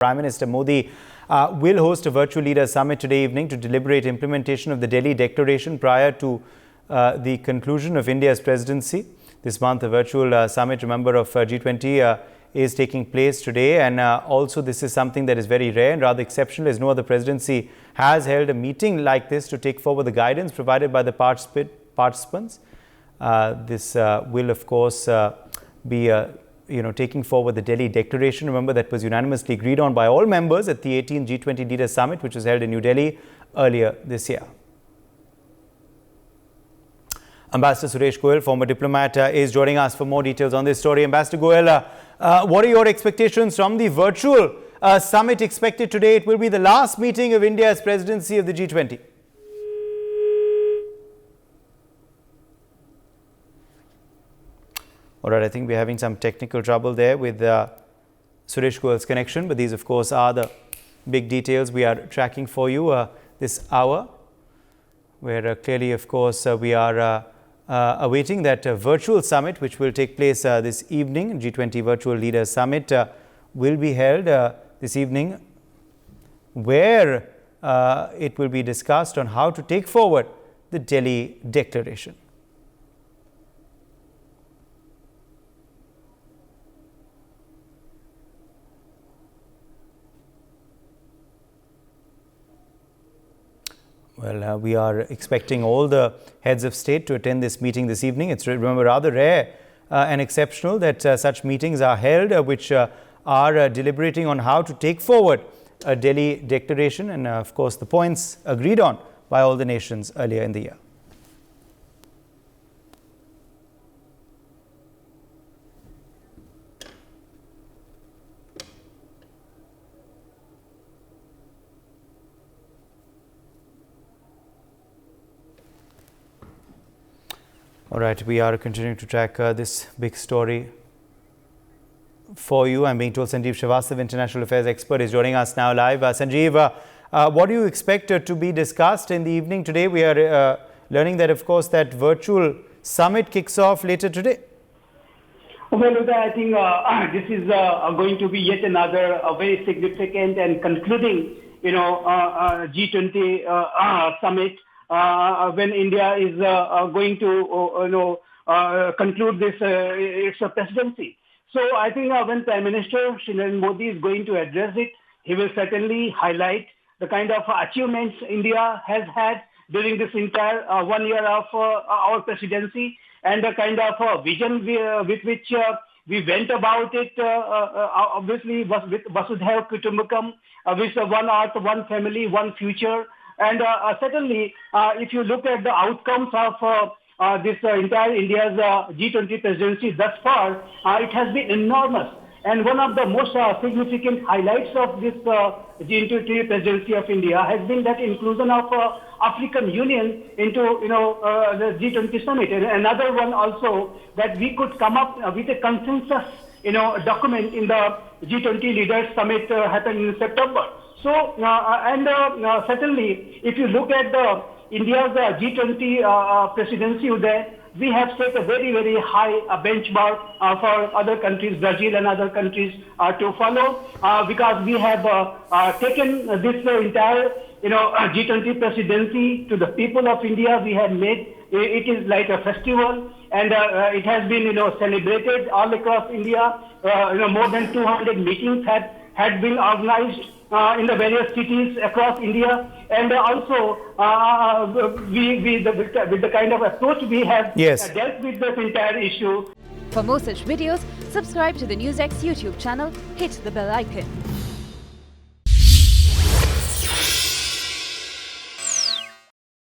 Prime Minister Modi will host a virtual leaders summit today evening to deliberate implementation of the Delhi Declaration prior to the conclusion of India's presidency. This month, a virtual summit, remember, of G20 is taking place today, and also this is something that is very rare and rather exceptional, as no other presidency has held a meeting like this to take forward the guidance provided by the participants. This will, of course, be taking forward the Delhi Declaration. Remember, that was unanimously agreed on by all members at the 18th G20 Leaders Summit, which was held in New Delhi earlier this year. Ambassador Suresh Goyal, former diplomat, is joining us for more details on this story. Ambassador Goyal, what are your expectations from the virtual summit expected today? It will be the last meeting of India's presidency of the G20. All right, I think we're having some technical trouble there with Suresh Goyal's connection, but these, of course, are the big details we are tracking for you this hour, where clearly, of course, we are awaiting that virtual summit, which will take place this evening. G20 Virtual Leaders Summit will be held this evening, where it will be discussed on how to take forward the Delhi Declaration. Well, we are expecting all the heads of state to attend this meeting this evening. It's, remember, rather rare and exceptional that such meetings are held, which are deliberating on how to take forward a Delhi Declaration and, of course, the points agreed on by all the nations earlier in the year. All right, we are continuing to track this big story for you. I'm being told Sanjeev Srivastava, International Affairs expert, is joining us now live. Sanjeev, what do you expect to be discussed in the evening today? We are learning that, of course, that virtual summit kicks off later today. Well, I think this is going to be yet another very significant and concluding, G20 summit. When India is going to conclude this its presidency. So I think when Prime Minister Shri Narendra Modi is going to address it, he will certainly highlight the kind of achievements India has had during this entire 1 year of our presidency, and the kind of vision with which we went about it, obviously was with Vasudhaiva Kutumbakam, with one earth, one family, one future. And certainly, if you look at the outcomes of this entire India's G20 presidency thus far, it has been enormous. And one of the most significant highlights of this G20 presidency of India has been that inclusion of African Union into the G20 summit. And another one also, that we could come up with a consensus document in the G20 leaders summit happened in September. So, certainly, if you look at India's G20 presidency there, we have set a very, very high benchmark for other countries, Brazil and other countries to follow, because we have taken this entire, G20 presidency to the people of India. We have made it is like a festival, and it has been, celebrated all across India. More than 200 meetings had been organized in the various cities across India, and also with the kind of approach we have dealt with this entire issue. For more such videos, subscribe to the NewsX YouTube channel, hit the bell icon.